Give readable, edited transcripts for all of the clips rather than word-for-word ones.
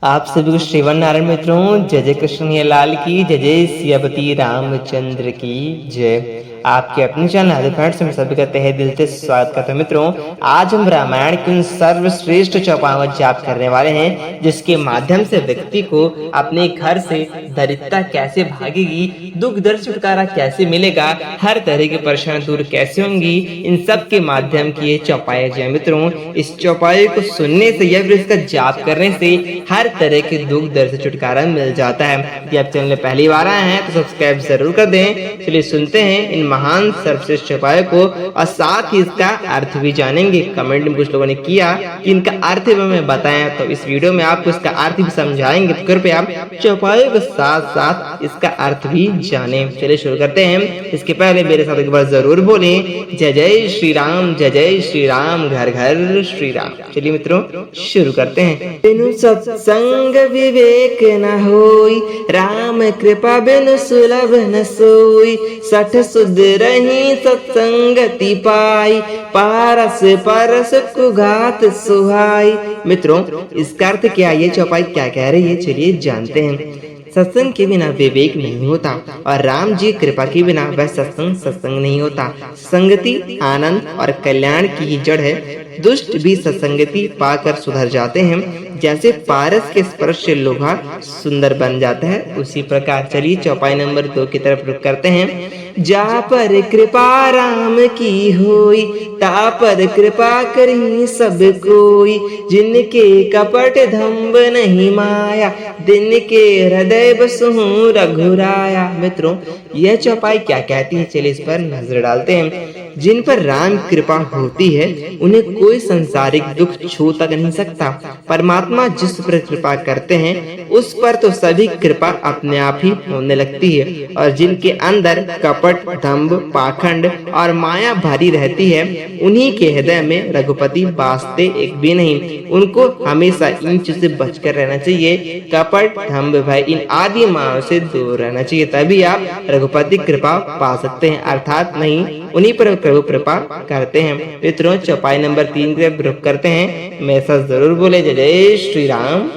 आप सभी को श्रीवन नारायण मित्रों, जय जय कृष्ण लाल की जय, जय सियापति रामचंद्र की जय। आपके अपने चैनल आदि फ्रेंड्स में सभी का तहे दिल से स्वागत करते हैं। मित्रों, आज हम रामायण की उन सर्वश्रेष्ठ चौपाई जाप करने वाले हैं, जिसके माध्यम से व्यक्ति को अपने घर से दरिद्रता कैसे भागेगी, दुख दर्द छुटकारा कैसे मिलेगा, हर तरह की परेशानी दूर कैसे होंगी, इन सब के माध्यम की ये चौपाई है। मित्रों, इस चौपाई को सुनने से या फिर इसका जाप करने से हर तरह के दुख दर्द से छुटकारा मिल जाता है। यदि आप चैनल में पहली बार आए हैं तो सब्सक्राइब जरूर कर दें। चलिए सुनते हैं इन महान सर्वश्रेष्ठ चौपाई को और साथ ही इसका अर्थ भी जानेंगे। कमेंट में कुछ लोगों ने किया कि इनका अर्थ भी हमें बताएं, तो इस वीडियो में आपको इसका अर्थ भी समझाएंगे। तो कृपया आप चौपाई के साथ साथ इसका अर्थ भी जाने। चलिए शुरू करते हैं। इसके पहले मेरे साथ एक बार जरूर बोलें, जय जय श्री राम, जय जय श्री राम, घर घर श्री राम। चलिए मित्रों शुरू करते हैं। बिनु सत्संग विवेक न होई, राम कृपा बिनु सुलभ न सोई, सठ सुध रही सत्संगति पाई, पारस परस कुघात सुहाई। मित्रों, इसका अर्थ क्या है, ये चौपाई क्या कह रही है, चलिए जानते हैं। सत्संग के बिना विवेक नहीं होता और राम जी कृपा के बिना वह सत्संग नहीं होता। संगति आनंद और कल्याण की ही जड़ है। दुष्ट भी सत्संगति पाकर सुधर जाते हैं। जैसे पारस के स्पर्श से लोहा सुंदर बन जाता है, उसी प्रकार चलिए चौपाई नंबर 2 की तरफ रुख करते हैं। जा पर कृपा राम की होई, ता पर कृपा करी सब कोई, जिनके कपट धम्ब नहीं माया, दिन के हृदय बसहु रघुराया। मित्रों, यह चौपाई क्या कहती है, चलिए इस पर नजर डालते हैं। जिन पर राम कृपा होती है उन्हें कोई संसारिक दुख छू तक नहीं सकता। परमात्मा जिस पर कृपा करते हैं उस पर तो सभी कृपा अपने आप ही होने लगती है। और जिनके अंदर कपट दंभ पाखंड और माया भरी रहती है, उन्हीं के हृदय में रघुपति वास्ते एक भी नहीं। उनको हमेशा इन चीजों से बचकर रहना चाहिए। कपट दंभ भय इन आदि माया से दूर रहना चाहिए, तभी आप रघुपति कृपा पा सकते हैं, अर्थात नहीं उन्हीं पर प्रभु कृपा करते हैं। मित्रों, चौपाई नंबर 3 के रुख करते हैं। मैं सब जरूर बोले, जय जय श्री राम।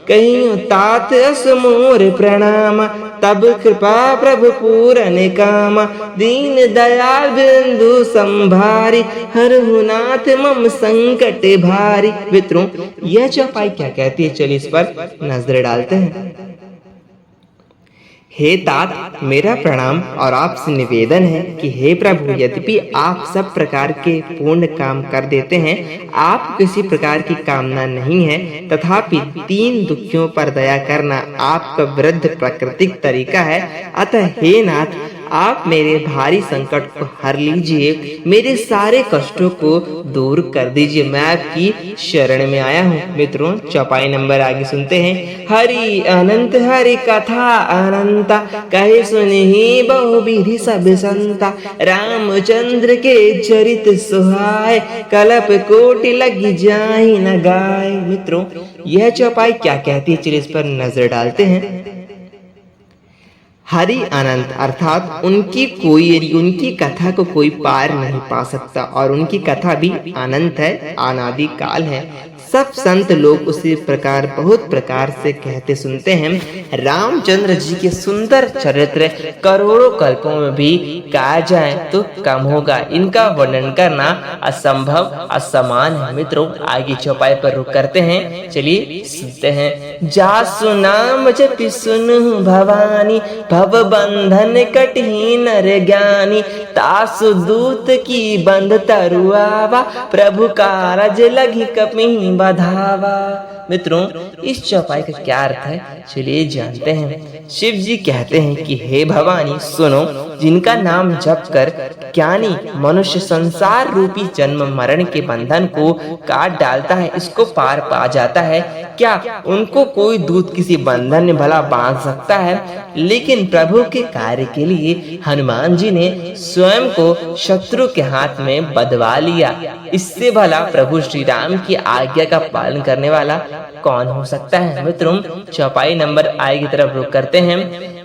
कहीं तात अस मोर प्रणाम, तब कृपा प्रभु पूरन काम, दीन दयाल बिंदु संभारी, हरहु नाथ मम संकट भारी। मित्रों, यह चौपाई क्या कहती है, चलिए इस पर नजर डालते हैं। हे तात, मेरा प्रणाम और आपसे निवेदन है कि हे प्रभु, यद्यपि आप सब प्रकार के पूर्ण काम कर देते हैं, आप किसी प्रकार की कामना नहीं है, तथापि 3 दुखियों पर दया करना आपका वृद्ध प्राकृतिक तरीका है। अतः हे नाथ, आप मेरे भारी संकट को हर लीजिए, मेरे सारे कष्टों को दूर कर दीजिए। मैं आपकी शरण में आया हूँ। मित्रों, चौपाई नंबर आगे सुनते हैं। हरि अनंत हरि कथा अनंता, कहे सुने ही बहु विधि सब संता, रामचंद्र के चरित सुहाए, कल्प कोटि लगी जाहि न गाय। मित्रों, यह चौपाई क्या कहती है, चलिए इस पर नजर डालते हैं। हरि अनंत अर्थात उनकी कथा को कोई पार नहीं पा सकता और उनकी कथा भी अनंत है, अनादि काल है। सब संत लोग उसी प्रकार बहुत प्रकार से कहते सुनते हैं। रामचंद्र जी के सुंदर चरित्र करोड़ों कल्पों में भी कहा जाए तो कम होगा। इनका वर्णन करना असंभव असमान है। मित्रों, आगे चौपाई पर रुक करते हैं, चलिए सुनते हैं। जासु नाम जपि सुनु भवानी, भव बंधन कटहि नर ज्ञानी, तासु दूत की बंध तरुआवा, प्रभु कारज लगी कपिहि बधावा। मित्रों, इस चौपाई का क्या अर्थ है, चलिए जानते हैं। शिव जी कहते हैं कि हे भवानी सुनो, जिनका नाम जप कर ज्ञानी मनुष्य संसार रूपी जन्म मरण के बंधन को काट डालता है, इसको पार पा जाता है। क्या उनको कोई दूत किसी बंधन में भला बांध सकता है? लेकिन प्रभु के कार्य के लिए हनुमान जी ने स्वयं को शत्रु के हाथ में बंधवा लिया। इससे भला प्रभु श्री राम की आज्ञा का पालन करने वाला कौन हो सकता है। मित्रों चौपाई नंबर आई की तरफ रुख करते हैं।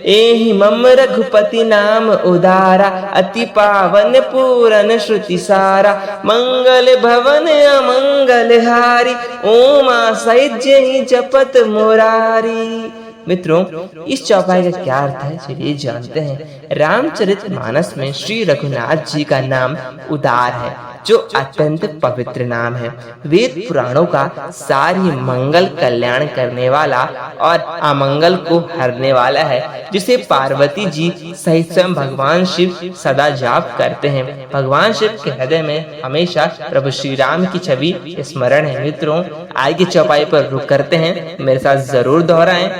एहि मम रघुपति नाम उदारा, अति पावन पूरन श्रुति सारा, मंगल भवन अमंगल हारी, ओमा सहित जेहि जपत मुरारी। मित्रों इस चौपाई का क्या अर्थ है चलिए जानते हैं। रामचरितमानस में श्री रघुनाथ जी का नाम उदार है, जो अत्यंत पवित्र नाम है। वेद पुराणों का सार ही मंगल कल्याण करने वाला और अमंगल को हरने वाला है, जिसे पार्वती जी सहित स्वयं भगवान शिव सदा जाप करते हैं। भगवान शिव के हृदय में हमेशा प्रभु श्री राम की छवि स्मरण है। मित्रों आज की चौपाई पर रुख करते हैं, मेरे साथ जरूर दोहराएं।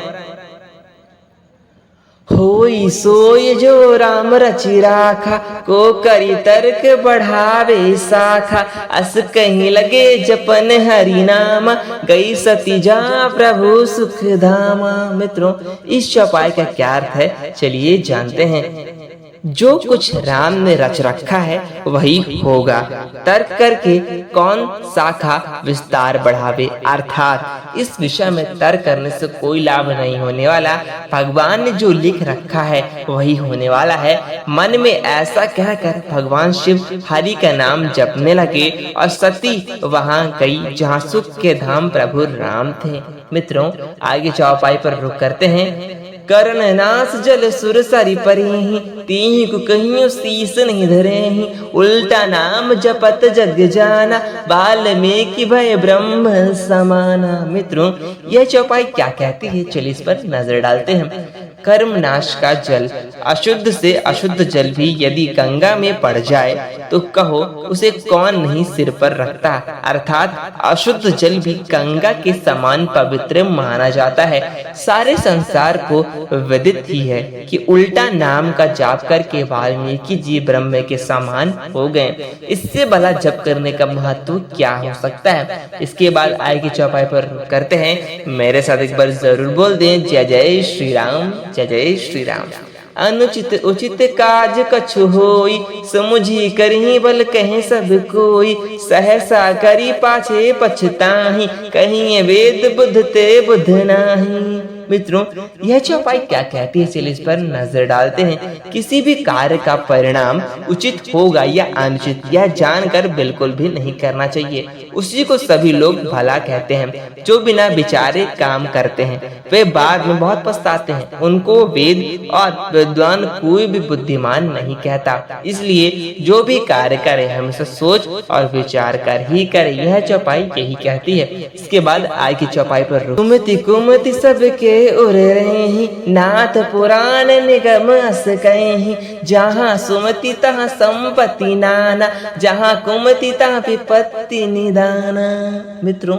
होई सोई जो राम रचि राखा, को करी तर्क बढ़ावे शाखा, अस कहीं लगे जपन हरि नामा, गई सती जा प्रभु सुख धामा। मित्रों इस चौपाई का क्या अर्थ है चलिए जानते हैं। जो कुछ राम ने रच रखा है वही होगा। तर्क करके कौन शाखा विस्तार बढ़ावे, अर्थात इस विषय में तर्क करने से कोई लाभ नहीं होने वाला। भगवान ने जो लिख रखा है वही होने वाला है। मन में ऐसा कहकर भगवान शिव हरि का नाम जपने लगे और सती वहां गई जहां सुख के धाम प्रभु राम थे। मित्रों आगे चौपाई पर रुख करते हैं। कर्ण नाश जल सुर सरि परिहि, तीहि को कहियो शीस नहीं धरेहि, उल्टा नाम जपत जग जाना, वाल्मीकि भय ब्रह्म समाना। मित्रों यह चौपाई क्या कहती है चलिए इस पर नजर डालते हैं। कर्म नाश का जल, अशुद्ध से अशुद्ध जल भी यदि गंगा में पड़ जाए तो कहो उसे कौन नहीं सिर पर रखता। अर्थात अशुद्ध जल भी गंगा के समान पवित्र माना जाता है। सारे संसार को विदित ही है कि उल्टा नाम का जाप करके वाल्मीकि जी ब्रह्म के समान हो गए। इससे भला जप करने का महत्व क्या हो सकता है। इसके बाद आय की चौपाई पर करते हैं, मेरे साथ एक बार जरूर बोल दें जय जय श्री राम, जय जय श्री राम। अनुचित उचित काज कछु होई, समुझी करही बल कहे सब कोई, सहसा करी पाछे पछताही, कहीं वेद बुध ते बुध नाही। मित्रों यह चौपाई क्या कहती है चलिए इस पर नजर डालते हैं। किसी भी कार्य का परिणाम उचित होगा या अनुचित यह जानकर बिल्कुल भी नहीं करना चाहिए। उसी को सभी लोग भला कहते हैं। जो बिना विचारे काम करते हैं वे बाद में बहुत पछताते हैं। उनको वेद और विद्वान कोई भी बुद्धिमान नहीं कहता। इसलिए जो भी कार्य करे हमेशा सोच और विचार कर ही करे। यह चौपाई यही कहती है। इसके बाद आय की चौपाई पर कुमति कुमति सबके उर रहे, नाथ पुराण निगम अस कहे, जहाँ सुमति तहाँ संपत्ति नाना, जहाँ कुमति तहाँ विपत्ति निदाना। मित्रों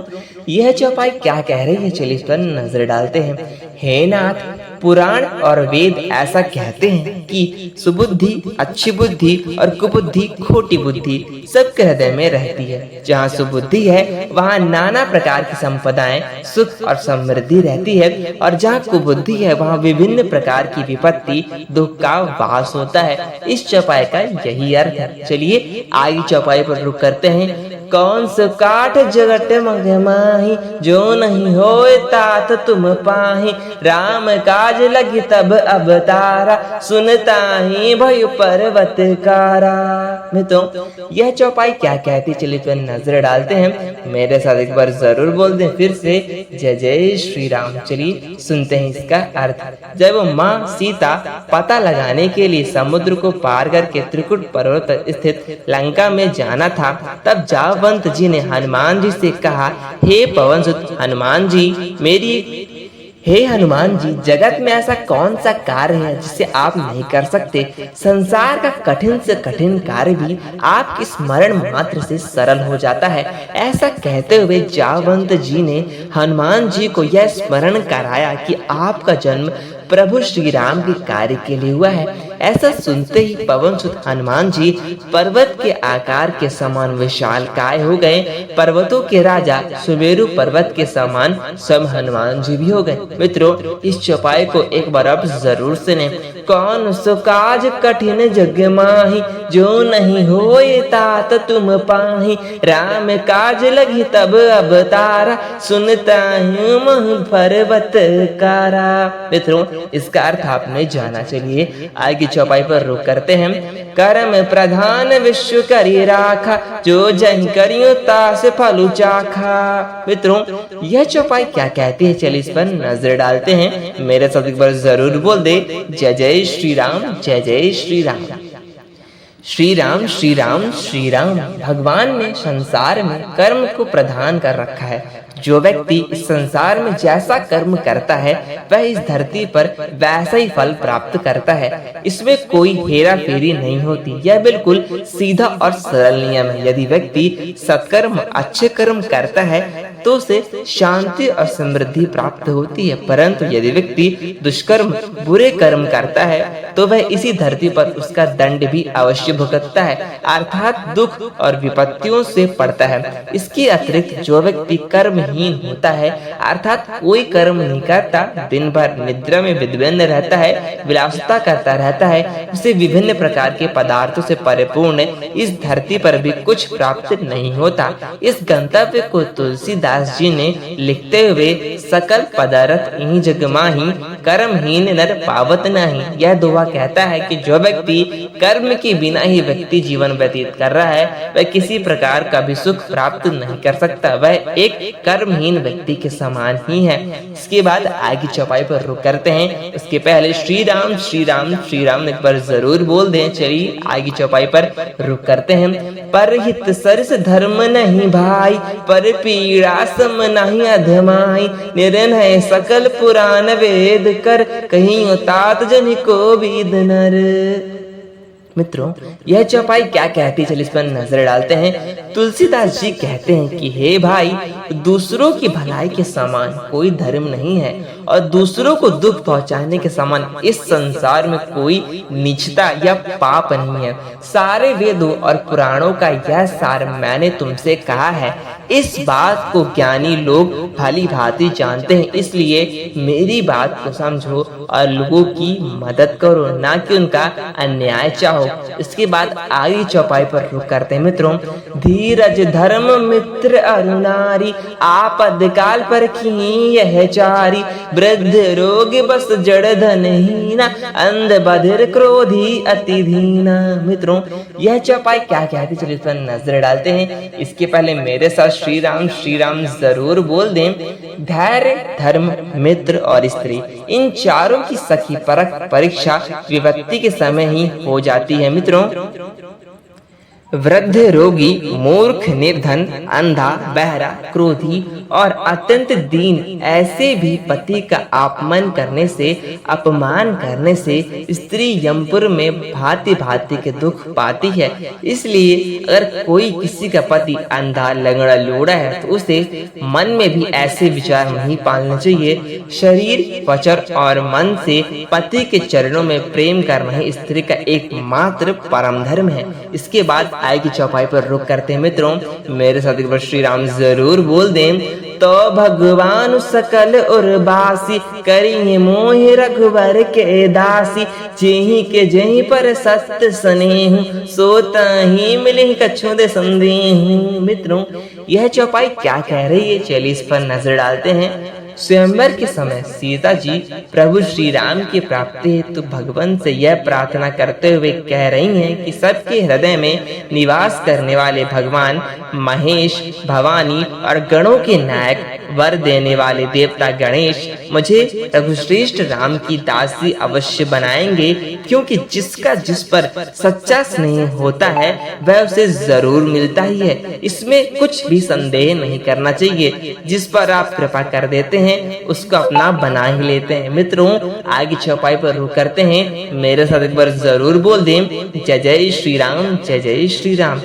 यह चौपाई क्या कह रही है चलिए इस पर नजर डालते हैं। हे नाथ पुराण और वेद ऐसा कहते हैं कि सुबुद्धि अच्छी बुद्धि और कुबुद्धि खोटी बुद्धि सबके हृदय में रहती है। जहाँ सुबुद्धि है वहाँ नाना प्रकार की संपदाएं सुख और समृद्धि रहती है, और जहाँ कुबुद्धि है वहाँ विभिन्न प्रकार की विपत्ति दुख का वास होता है। इस चौपाई का यही अर्थ है। चलिए आगे चौपाई पर रुक करते हैं। कौन सो काठ जगत मग माही, जो नहीं होए तात तुम पाही, राम काज लगी तब अवतारा, सुनता ही भय पर्वत कारा। मित्रों यह चौपाई क्या कहती चलिए पर नजर डालते हैं। मेरे साथ एक बार जरूर बोल दें फिर से जय जय श्री राम। चलिए सुनते हैं इसका अर्थ। जब माँ सीता पता लगाने के लिए समुद्र को पार करके त्रिकुट पर्वत स्थित लंका में जाना था, तब जावंत जी ने हनुमान जी से कहा, हे पवन सुत हनुमान जी, हे हनुमान जी, जगत में ऐसा कौन सा कार्य है जिसे आप नहीं कर सकते। संसार का कठिन से कठिन कार्य भी आपके स्मरण मात्र से सरल हो जाता है। ऐसा कहते हुए जावंत जी ने हनुमान जी को यह स्मरण कराया कि आपका जन्म प्रभु श्री राम के कार्य के लिए हुआ है। ऐसा सुनते ही पवन सुत हनुमान जी पर्वत के आकार के समान विशाल काय हो गए। पर्वतों के राजा सुमेरु पर्वत के समान स्वयं हनुमान जी भी हो गए। मित्रों इस चौपाई को एक बार अब जरूर सुने। कौन सो काज कठिन जग माही, जो नहीं होए तात तुम पाही। राम काज लगी तब अवतारा, सुनता हूँ मह पर्वत कारा। मित्रों, इसका अर्थ आपने जाना। चलिए आगे चौपाई पर रुक करते हैं। कर्म प्रधान विश्व करी राखा, जो जन करियो तास फलु चाखा। मित्रों, यह चौपाई क्या कहती है, चलिए इस पर नजर डालते हैं। मेरे साथ एक बार जरूर बोल दे, जय जय श्री राम, जय जय श्री राम। श्री राम श्री राम श्री राम। भगवान ने संसार में कर्म को प्रधान कर रखा है। जो व्यक्ति इस संसार में जैसा कर्म करता है वह इस धरती पर वैसा ही फल प्राप्त करता है। इसमें कोई हेरा फेरी नहीं होती। यह बिल्कुल सीधा और सरल नियम है। यदि व्यक्ति सत्कर्म अच्छे कर्म करता है तो उसे शांति और समृद्धि प्राप्त होती है, परंतु यदि व्यक्ति दुष्कर्म बुरे कर्म करता है तो वह इसी धरती पर उसका दंड भी अवश्य भुगतता है, अर्थात दुख और विपत्तियों से पड़ता है। इसके अतिरिक्त जो व्यक्ति कर्महीन होता है, अर्थात कोई कर्म नहीं करता, दिन भर निद्रा में विद्वन्न रहता है, विलासिता करता रहता है, उसे विभिन्न प्रकार के पदार्थों से परिपूर्ण इस धरती पर भी कुछ प्राप्त नहीं होता। इस गंतव्य को तुलसीदास जी ने लिखते हुए सकल पदार्थ इन्हीं जग माही, कर्महीन नर पावत नहीं। यह दोहा कहता है कि जो व्यक्ति कर्म के बिना ही व्यक्ति जीवन व्यतीत कर रहा है वह किसी प्रकार का भी सुख प्राप्त नहीं कर सकता, वह एक कर्महीन व्यक्ति के समान ही है। इसके बाद आगे चौपाई पर रुक करते हैं। उसके पहले श्री राम श्री राम श्री राम एक बार जरूर बोल दें। चलिए आगे चौपाई पर रुक करते हैं। पर हित सरस धर्म नहीं भाई, पर पीड़ा सम नहीं अधमाई। निर्णय सकल पुराण वेद कर, कहीं तात जन को विद नर। मित्रों, यह चौपाई क्या कहती है, चलिए इस पर नजर डालते हैं। तुलसीदास जी कहते हैं कि हे भाई, दूसरों की भलाई के समान कोई धर्म नहीं है और दूसरों को दुख पहुंचाने के समान इस संसार में कोई नीचता या पाप नहीं है। सारे वेदों और पुराणों का यह सार मैंने तुमसे कहा है। इस बात को ज्ञानी लोग भली भांति जानते हैं, इसलिए मेरी बात को समझो और लोगों की मदद करो, ना कि उनका अन्याय चाहो। इसके बाद आगे चौपाई पर रुक करते हैं। मित्रों, धीरज धर्म मित्र अरुणारी, आपद काल पर की यह चारी। वृद्ध रोग बस जड़ धनहीना, अंध बधिर क्रोधी अति धीना। मित्रों, यह चौपाई क्या कहती है, चलिए इस पर नजर डालते हैं। इसके पहले मेरे साथ श्री राम जरूर बोल दें। धैर्य, धर्म, मित्र और स्त्री, इन चारों की सखी परख परीक्षा विपत्ति के समय ही हो जाती है। मित्रों, वृद्ध, रोगी, मूर्ख, निर्धन, अंधा, बहरा, क्रोधी और अत्यंत दीन ऐसे भी पति का अपमान करने से, अपमान करने से स्त्री यमपुर में भांति भांति के दुख पाती है। इसलिए अगर कोई किसी का पति अंधा, लंगड़ा, लूड़ा है तो उसे मन में भी ऐसे विचार नहीं पालने चाहिए। शरीर, वचन और मन से पति के चरणों में प्रेम करना ही स्त्री का एकमात्र परम धर्म है। इसके बाद आय की चौपाई पर रुक करते हैं। मित्रों, मेरे साथ एक बार श्री राम जरूर बोल दें। तो भगवान सकल उर्वासी, करिए मोहि रघुवर के दासी। जेहि के जेहि पर सत्य स्नेह, सोता ही मिले कछु दे संदेह। मित्रों, यह चौपाई क्या कह रही है, चलिए इस पर नजर डालते हैं। स्वयंवर के समय सीता जी प्रभु श्री राम की प्राप्ति हेतु भगवान से यह प्रार्थना करते हुए कह रही हैं कि सबके हृदय में निवास करने वाले भगवान महेश, भवानी और गणों के नायक, वर देने वाले देवता गणेश मुझे रघुश्रेष्ठ राम की दासी अवश्य बनाएंगे, क्योंकि जिसका जिस पर सच्चा स्नेह होता है वह उसे जरूर मिलता ही है। इसमें कुछ भी संदेह नहीं करना चाहिए। जिस पर आप कृपा कर देते हैं उसको अपना बना ही लेते हैं। मित्रों, आगे चौपाई पर रुक करते हैं। मेरे साथ एक बार जरूर बोल दें। जय जय श्री राम, जय जय श्री राम।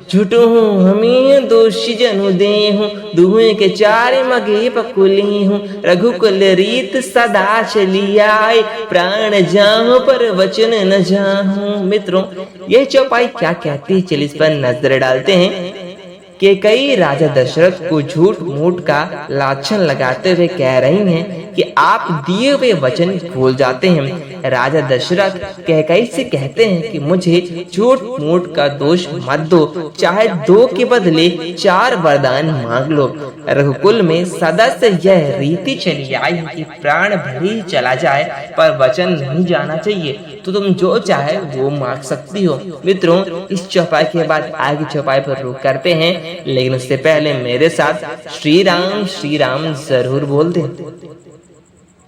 झूठो हूँ हमें दोषी जनु दे हूँ, दुहे के चारे मगे पकुली हूँ। रघुकुल रीत सदा चली आए, प्राण जाऊं पर वचन न जाऊं। मित्रों, यह चौपाई क्या कहती है, चलिए इस पर नजर डालते हैं। कि कई राजा दशरथ को झूठ मूठ का लाछन लगाते हुए कह रही हैं कि आप दिए हुए वचन भूल जाते हैं। राजा दशरथ कैकेयी से कहते हैं कि मुझे झूठ मूठ का दोष मत दो, चाहे 2 के बदले 4 वरदान मांग लो। रघुकुल में सदा से यह रीति चली आई है कि प्राण भले ही चला जाए पर वचन नहीं जाना चाहिए, तो तुम जो चाहे वो मांग सकती हो। मित्रों, इस चौपाई के बाद आगे चौपाई पर रुक करते हैं, लेकिन उससे पहले मेरे साथ श्री राम जरूर बोल दें।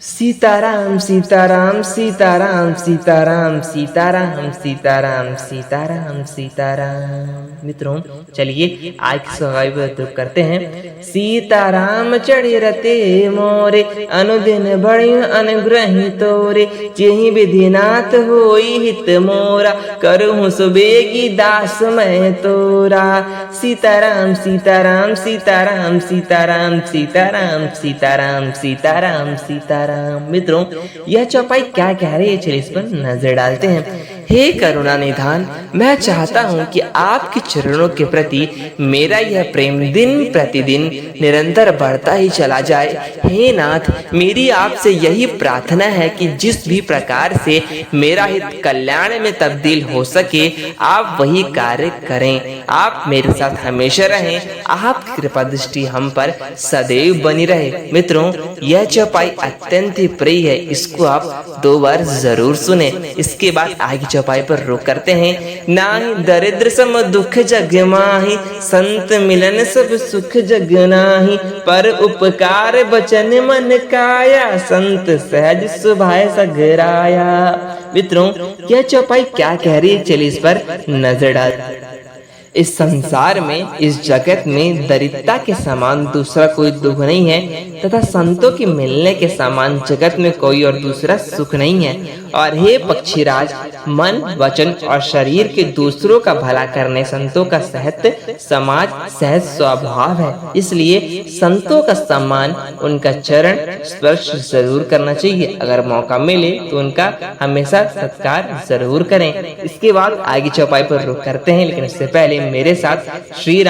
सीताराम सीताराम सीताराम सीताराम सीताराम सीताराम सीताराम सीताराम। मित्रों, चलिए आज की सवाई पर करते हैं। सीताराम चढ़े रते मोरे, अनुदिन बड़ी अनुग्रही तोरे, जेहि विधिनाथ होई हित मोरा, करहूँ सुबेगी दास मैं तोरा। सीताराम सीताराम सीताराम सीताराम सीताराम सीताराम सीताराम सीताराम। मित्रों, यह चौपाई क्या कह रही है, चलिए इस पर नजर डालते हैं। हे करुणा निधान, मैं चाहता हूँ कि आपके चरणों के प्रति मेरा यह प्रेम दिन प्रतिदिन निरंतर बढ़ता ही चला जाए। हे नाथ, मेरी आपसे यही प्रार्थना है कि जिस भी प्रकार से मेरा हित कल्याण में तब्दील हो सके, आप वही कार्य करें। आप मेरे साथ हमेशा रहें, आपकी कृपा दृष्टि हम पर सदैव बनी रहे। मित्रों, यह चौपाई अत्यंत ही प्रिय है, इसको आप 2 बार जरूर सुने। इसके बाद आगे चौपाई पर रुक करते हैं। नाहि दरिद्र सम दुख जग माहि, संत मिलन सब सुख जग नाही, पर उपकार बचन मन काया, संत सहज सुभाय सगराया। मित्रों, यह चौपाई क्या कह रही है, चलिए इस पर नजर डालते। इस संसार में, इस जगत में दरिद्रता के समान दूसरा कोई दुख नहीं है, तथा संतों के मिलने के समान जगत में कोई और दूसरा सुख नहीं है। और हे पक्षीराज, मन, वचन और शरीर के दूसरों का भला करने संतों का समाज सहज स्वभाव है। इसलिए संतों का सम्मान, उनका चरण स्पर्श जरूर करना चाहिए। अगर मौका मिले तो उनका हमेशा सत्कार जरूर करें। इसके बाद आगे चौपाई पर रुक करते हैं, लेकिन इससे पहले मेरे साथ श्री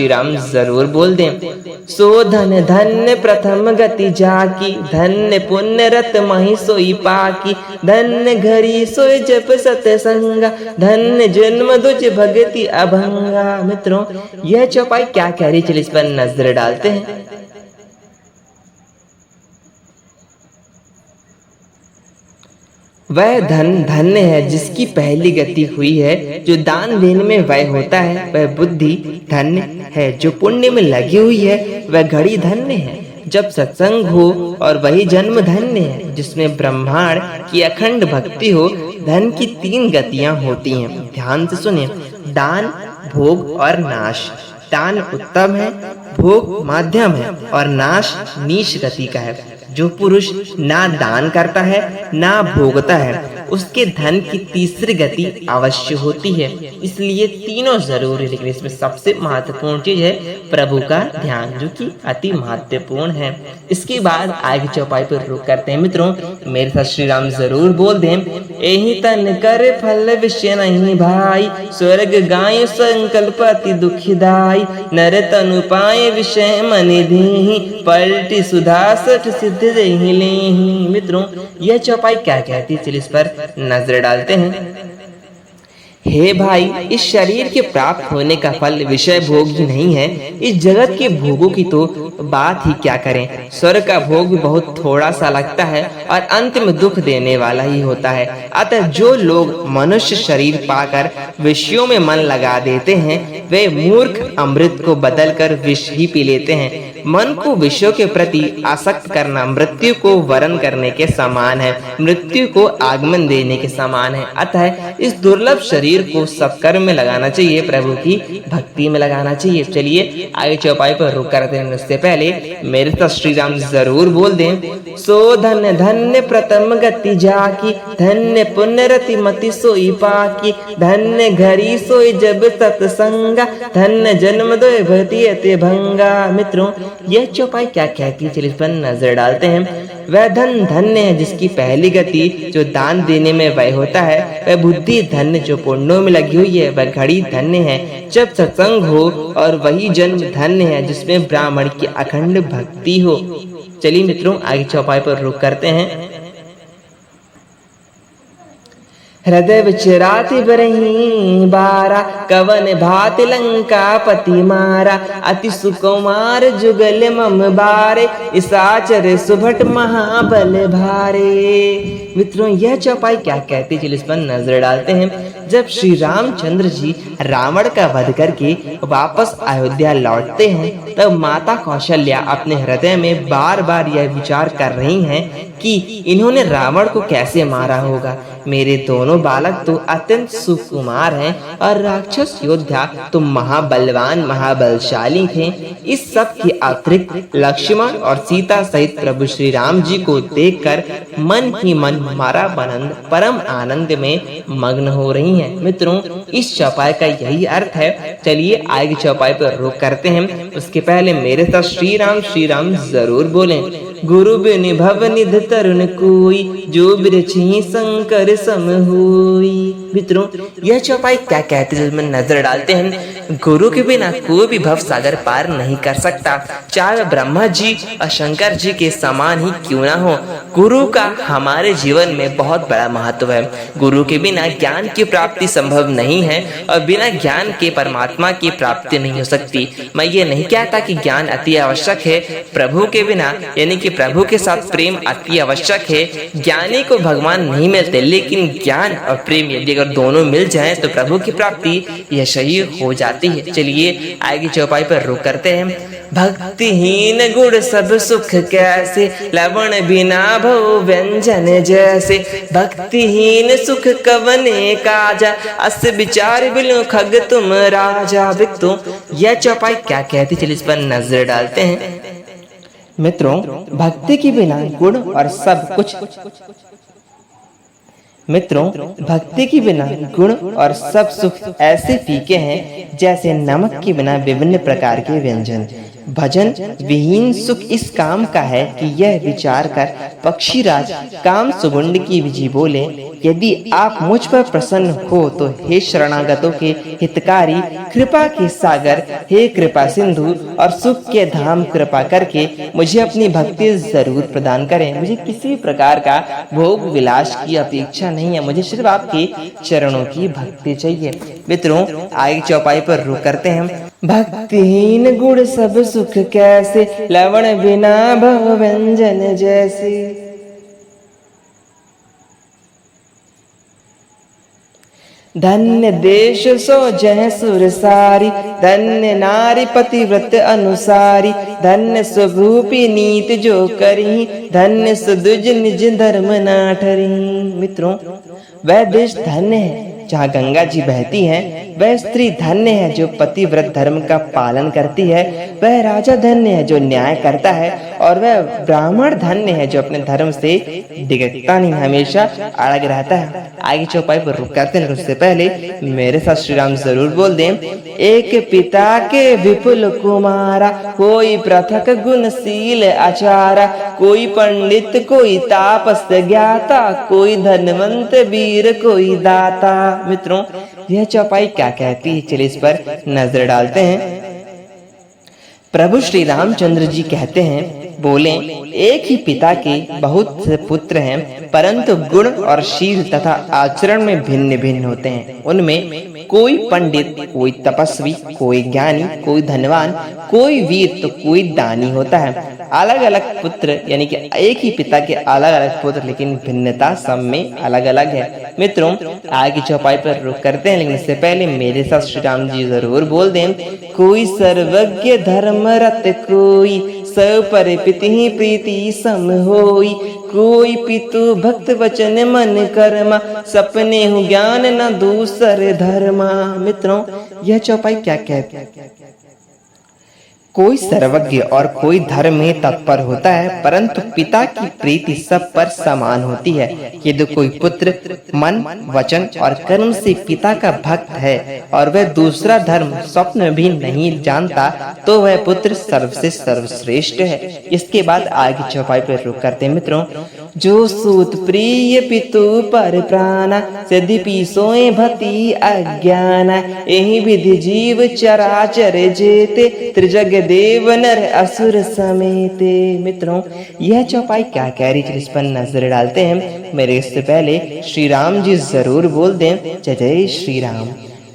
राम जरूर बोल दें। सो धन धन्य प्रथम गति जाकी, धन्य पुण्य रत मही सोई पाकी, धन्य घरी सोई जप सतसंगा, धन्य जन्म दुज भगति अभंगा। मित्रों, यह चौपाई क्या कह रही, चलिए इस पर नजर डालते हैं। वह धन धन्य है जिसकी पहली गति हुई है, जो दान देने में व्यय होता है। वह बुद्धि धन्य है जो पुण्य में लगी हुई है। वह घड़ी धन्य है जब सत्संग हो, और वही जन्म धन्य है जिसमें ब्रह्मांड की अखंड भक्ति हो। धन की 3 गतियां होती हैं, ध्यान से सुनिए। दान, भोग और नाश। दान उत्तम है, भोग माध्यम है और नाश नीच गति का है। जो पुरुष ना दान करता है ना भोगता है, उसके धन की तीसरी गति अवश्य होती है। इसलिए तीनों जरूरी, लेकिन इसमें सबसे महत्वपूर्ण चीज है प्रभु का ध्यान, जो कि अति महत्वपूर्ण है। इसके बाद आगे चौपाई पर रुक करते हैं। मित्रों, मेरे साथ श्री राम जरूर बोल दें। एहि तन कर फल विषय नहीं भाई, स्वर्ग गाय संकल्प अति दुखिदाई, नर तनु पाए विषय मन देहि, पलटी सुधा सठ सिद्ध देहि लेहि। मित्रों, यह चौपाई क्या कहती है, चलिए इस पर नजर डालते हैं। हे भाई, इस शरीर के प्राप्त होने का फल विषय भोग ही नहीं है। इस जगत के भोगों की तो बात ही क्या करें। स्वर्ग का भोग भी बहुत थोड़ा सा लगता है और अंत में दुख देने वाला ही होता है। अतः जो लोग मनुष्य शरीर पाकर विषयों में मन लगा देते हैं, वे मूर्ख अमृत को बदलकर विष ही पी लेते हैं। मन को विषयों के प्रति आसक्त करना मृत्यु को वरण करने के समान है, मृत्यु को आगमन देने के समान है। अतः इस दुर्लभ शरीर को सत्कर्म में लगाना चाहिए, प्रभु की भक्ति में लगाना चाहिए। चलिए आगे चौपाई पर रुक करते हैं। उससे पहले मेरे साथ श्री राम जरूर बोल दें। सो धन्य धन्य प्रथम गति जाकी, धन्य पुण्य रति मति सोई पाकी, धन्य घरी सोई जब सत्संगा, धन्य जन्म दो भक्ति अति भंगा। मित्रों, यह चौपाई क्या कहती है, चलिए इस पर नजर डालते हैं। वह धन धन्य है जिसकी पहली गति जो दान देने में व्यय होता है। वह बुद्धि धन्य जो पुण्यों में लगी हुई है। वह घड़ी धन्य है जब सत्संग हो, और वही जन्म धन्य है जिसमें ब्राह्मण की अखंड भक्ति हो। चलिए मित्रों, आगे चौपाई पर रुक करते हैं। हृदय विचराति बरही बारा, कवन भात लंका पति मारा, अति सुकुमार जुगल मम बारे, इसाचर सुभट महाबल भारे। मित्रों, यह चौपाई क्या कहती है, चलिए इस पर नजर डालते हैं। जब श्री रामचंद्र जी रावण का वध करके वापस अयोध्या लौटते हैं, तब माता कौशल्या अपने हृदय में बार बार यह विचार कर रही हैं कि इन्होंने रावण को कैसे मारा होगा। मेरे दोनों बालक तो अत्यंत सुकुमार हैं और राक्षस योद्धा तो महाबलवान महाबलशाली थे। इस सब के अतिरिक्त लक्ष्मण और सीता सहित प्रभु श्री राम जी को देखकर मन ही मन हमारा परम आनंद में मग्न हो रही हैं। मित्रों, इस चौपाई का यही अर्थ है। चलिए आगे चौपाई पर रुक करते हैं। उसके पहले मेरे साथ श्री राम जरूर बोलें। गुरु बिन भव निधि तरुण कोई, जो बिरछी शंकर सम होई। मित्रों, यह चौपाई क्या कहते हैं, जिसमें नजर डालते हैं। गुरु के बिना कोई भी भव सागर पार नहीं कर सकता, चाहे वह ब्रह्मा जी और शंकर जी के समान ही क्यों ना हो। गुरु का हमारे जीवन में बहुत बड़ा महत्व है। गुरु के बिना ज्ञान की प्राप्ति संभव नहीं है और बिना ज्ञान के परमात्मा की प्राप्ति नहीं हो सकती। मैं ये नहीं कहता कि ज्ञान अति आवश्यक है, प्रभु के बिना यानी कि प्रभु के साथ प्रेम अति आवश्यक है। ज्ञानी को भगवान नहीं मिलते, लेकिन ज्ञान और प्रेम यदि अगर दोनों मिल जाएं तो प्रभु की प्राप्ति यही हो जाती है। चलिए आगे चौपाई पर रुक करते हैं। भक्तिहीन गुण सब सुख कैसे, लवण बिना भव व्यंजन जैसे। भक्तिहीन सुख कवने काजा, अस विचार बिलो खग तुम राजा। तो यह चौपाई क्या कहती, चलिए इस पर नजर डालते हैं। मित्रों, भक्ति के बिना गुण और सब कुछ भक्ति के बिना गुण और सब सुख ऐसे फीके हैं जैसे नमक के बिना विभिन्न प्रकार के व्यंजन। भजन विहीन सुख इस काम का है कि यह विचार कर पक्षीराज काम सुगुंड की विजय बोले, यदि आप मुझ पर प्रसन्न हो तो हे शरणागतों के हितकारी, कृपा के सागर, हे कृपा सिंधु और सुख के धाम, कृपा करके मुझे अपनी भक्ति जरूर प्रदान करें। मुझे किसी प्रकार का भोग विलास की अपेक्षा नहीं है, मुझे सिर्फ आपके चरणों की भक्ति चाहिए। मित्रों, आगे चौपाई पर रुक करते हैं। भक्तिहीन गुण सब सुख कैसे, लवण बिना भव व्यंजन जैसे। धन्य देश सो जय सुर सारी, धन्य नारी पतिव्रत अनुसारी। धन्य स्वरूपी नीति जो करी, धन्य सुदुज निज धर्म ना ठरी। मित्रों, वह देश धन्य है जहाँ गंगा जी बहती है, वह स्त्री धन्य है जो पतिव्रत धर्म का पालन करती है, वह राजा धन्य है जो न्याय करता है, और वह ब्राह्मण धन्य है जो अपने धर्म से डिगता नहीं, हमेशा अड़ग रहता है। आगे चौपाई पर रुक करते हैं, उससे पहले मेरे साथ श्री राम जरूर बोल दें। एक पिता के विपुल कुमारा, कोई पृथक गुणशील आचारा। कोई पंडित कोई तापस ज्ञाता, कोई धनवंत वीर कोई दाता। मित्रों, यह चौपाई क्या कहती है, चलिए इस पर नजर डालते हैं। प्रभु श्री रामचंद्र जी कहते हैं, बोले, एक ही पिता के बहुत से पुत्र हैं, परंतु गुण और शील तथा आचरण में भिन्न भिन्न होते हैं। उनमें कोई पंडित, कोई तपस्वी, कोई ज्ञानी, कोई धनवान, कोई वीर तो कोई दानी होता है। अलग अलग पुत्र यानी कि एक ही पिता के अलग अलग पुत्र, लेकिन भिन्नता सब में अलग अलग है। मित्रों, आगे चौपाई पर रुक करते हैं, लेकिन इससे पहले मेरे साथ श्री राम जी जरूर बोल दें। कोई सर्वज्ञ धर्म रत कोई, सब पर पिति प्रीति सम होई। कोई पितु भक्त वचन मन कर्मा, सपने हूँ ज्ञान न दूसर धर्मा। मित्रों, यह चौपाई क्या कहती है? कोई सर्वज्ञ और कोई धर्म में तत्पर होता है, परंतु पिता की प्रीति सब पर समान होती है। यदि कोई पुत्र मन, वचन और कर्म से पिता का भक्त है और वह दूसरा धर्म स्वप्न में भी नहीं जानता, तो वह पुत्र सर्व से सर्वश्रेष्ठ है। इसके बाद आगे चौपाई पर रुक करते हैं। मित्रों, जो सूत प्रिय पितु पर प्राणा, यद्यपि सोए भति अज्ञाना। यही विधि जीव चराचर जेते, त्रिजग देव नर असुर समेत। मित्रों, यह चौपाई क्या कह रही है, इस पर नजर डालते हैं। मेरे इससे पहले श्री राम जी जरूर बोल दें जय जय श्री राम।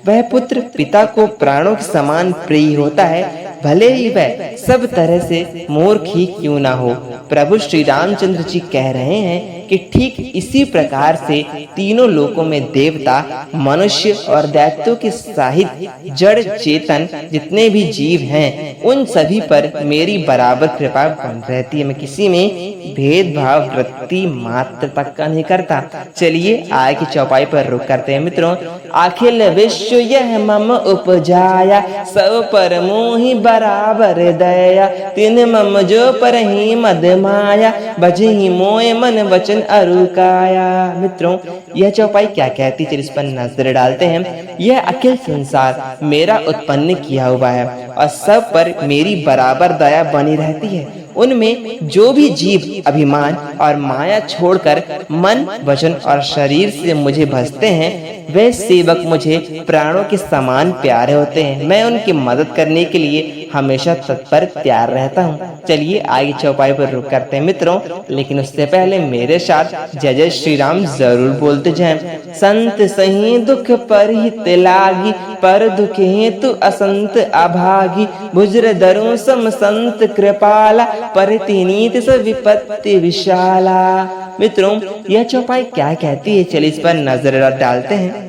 वह पुत्र पिता को प्राणों के समान प्रिय होता है, भले ही वह सब तरह से मूर्ख ही क्यों ना हो। प्रभु श्री रामचंद्र जी कह रहे हैं कि ठीक इसी प्रकार से तीनों लोकों में देवता, मनुष्य और दैत्यों के सहित जड़ चेतन जितने भी जीव हैं, उन सभी पर मेरी बराबर कृपा बन रहती है। मैं किसी में भेदभाव वृत्ति मात्र तक का नहीं करता। चलिए आगे की चौपाई पर रुक करते हैं। मित्रों, अखिल विश्व यह मम उपजाया, सब पर मोहि बराबर दया, तिन मम जो पर ही मद माया, बजहि मोय मन वचन अरुकाया। मित्रों, यह चौपाई क्या कहती है, इस पर नजर डालते हैं। यह अखिल संसार मेरा उत्पन्न किया हुआ है और सब पर मेरी बराबर दया बनी रहती है। उनमें जो भी जीव अभिमान और माया छोड़कर मन, वचन और शरीर से मुझे भजते हैं, वे सेवक मुझे प्राणों के समान प्यारे होते हैं। मैं उनकी मदद करने के लिए हमेशा तत्पर तैयार रहता हूँ। चलिए आगे चौपाई पर रुक करते हैं मित्रों, लेकिन उससे पहले मेरे साथ जय जय श्री राम जरूर बोलते जाएं। संत सही दुख परिहित लागी, पर दुख हेतु असंत अभागी, भुजर धरु सम संत कृपाला, परिति नीति स विपत्ति विशाला। मित्रों, यह चौपाई क्या कहती है, चलिए इस पर नजर डालते हैं।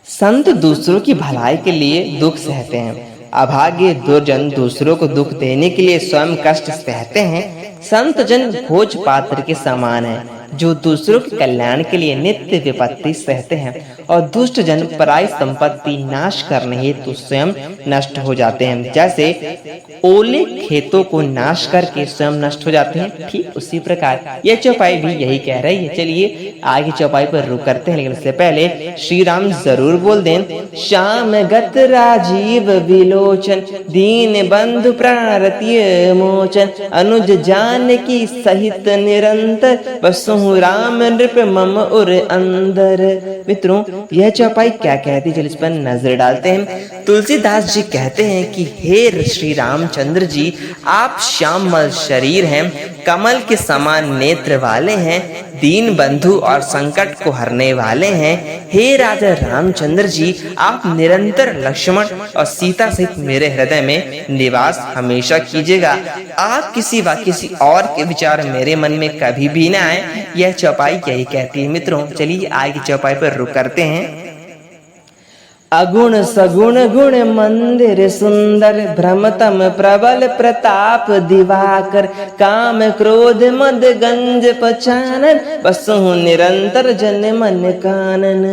संत दूसरों की भलाई के लिए दुख सहते हैं, अभागे दुर्जन दूसरों को दुख देने के लिए स्वयं कष्ट सहते हैं। संत जन भोज पात्र के समान है, जो दूसरों के कल्याण के लिए नित्य विपत्ति सहते हैं, और दुष्ट जन पराई संपत्ति नाश करने हेतु स्वयं नष्ट हो जाते हैं। जैसे ओले खेतों को नाश करके स्वयं नष्ट हो जाते हैं, ठीक उसी प्रकार यह चौपाई भी यही कह रही है। चलिए आगे चौपाई पर रुक करते हैं, लेकिन उससे पहले श्री राम जरूर बोल दें। श्याम गत राजीव विलोचन, दीन बंधु प्राणरतीय मोचन, अनुज जान की सहित निरंतर, बसु राम नृप मम उर अंदर। मित्रों, यह चौपाई क्या कहती है, चलिए इस पर नजर डालते हैं। तुलसीदास जी कहते हैं कि हे श्री रामचंद्र जी, आप श्यामल शरीर हैं, कमल के समान नेत्र वाले हैं, दीन बंधु और संकट को हरने वाले हैं। हे राजा रामचंद्र जी, आप निरंतर लक्ष्मण और सीता सहित मेरे हृदय में निवास हमेशा कीजिएगा। आप किसी व किसी और के विचार मेरे मन में कभी भी न आए, यह चौपाई यही कहती है। मित्रों, चलिए आगे चौपाई पर रुक करते हैं। अगुण सगुण गुण मंदिर सुंदर, भ्रमतम प्रबल प्रताप दिवाकर, काम क्रोध मद गंज पचानन, बसु निरंतर जन मन कानन।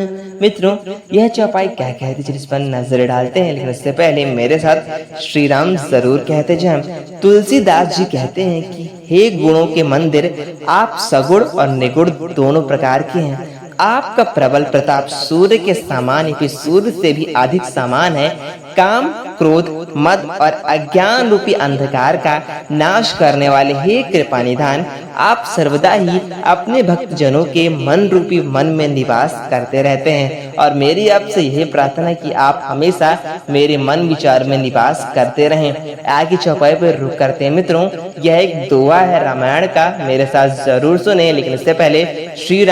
मित्रों, यह चौपाई क्या कहती है, जिस पर नजर डालते हैं, लेकिन उससे पहले मेरे साथ श्री राम जरूर कहते जाएं। तुलसीदास जी कहते हैं कि हे गुणों के मंदिर, आप सगुण और निगुण दोनों प्रकार के हैं। आपका प्रबल प्रताप सूर्य के समान ही सूर्य से भी अधिक समान है। काम, क्रोध, मद और अज्ञान रूपी अंधकार का नाश करने वाले हे कृपा निधान, आप सर्वदा ही अपने भक्त जनों के मन रूपी मन में निवास करते रहते हैं, और मेरी आपसे यह प्रार्थना है कि आप हमेशा मेरे मन विचार में निवास करते रहें। आगे चौपाई पर रुक करते हैं। मित्रों, यह एक दोहा है रामायण का, मेरे साथ जरूर सुने, लेकिन इससे पहले श्री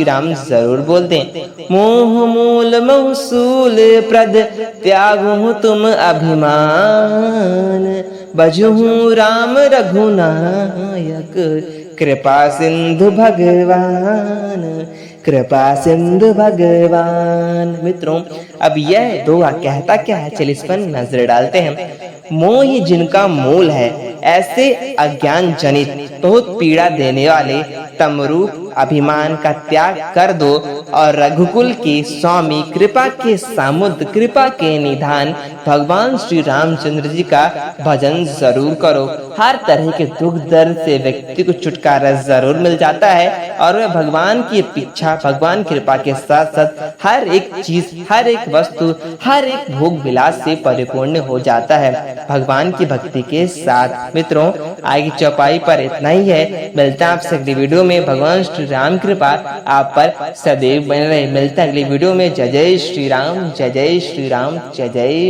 राम जरूर बोल दें। मोह मूल मौसूल प्रद, त्यागु तुम अभिमान, बजहु राम रघुनायक, कृपा सिंधु भगवान, कृपा सिंधु भगवान। मित्रों, अब यह दोहा कहता क्या है, चलिए इस पर नजर डालते हैं। मोह ही जिनका मूल है, ऐसे अज्ञान जनित बहुत पीड़ा देने वाले तमरूप अभिमान का त्याग कर दो, और रघुकुल के स्वामी, कृपा के सामुद्र, कृपा के निधान भगवान श्री रामचंद्र जी का भजन जरूर करो। हर तरह के दुख दर्द से व्यक्ति को छुटकारा जरूर मिल जाता है, और वह भगवान की इच्छा, भगवान की कृपा के साथ साथ हर एक चीज, हर एक वस्तु, हर एक भोग विलास से परिपूर्ण हो जाता है भगवान की भक्ति के साथ। मित्रों, आगे चौपाई पर इतना ही है। मिलता है आपसे अगली वीडियो में। भगवान श्री राम कृपा आप पर सदैव बने रहे। मिलता है अगली वीडियो में। जय जय श्री राम, जय जय श्री राम, जय जय।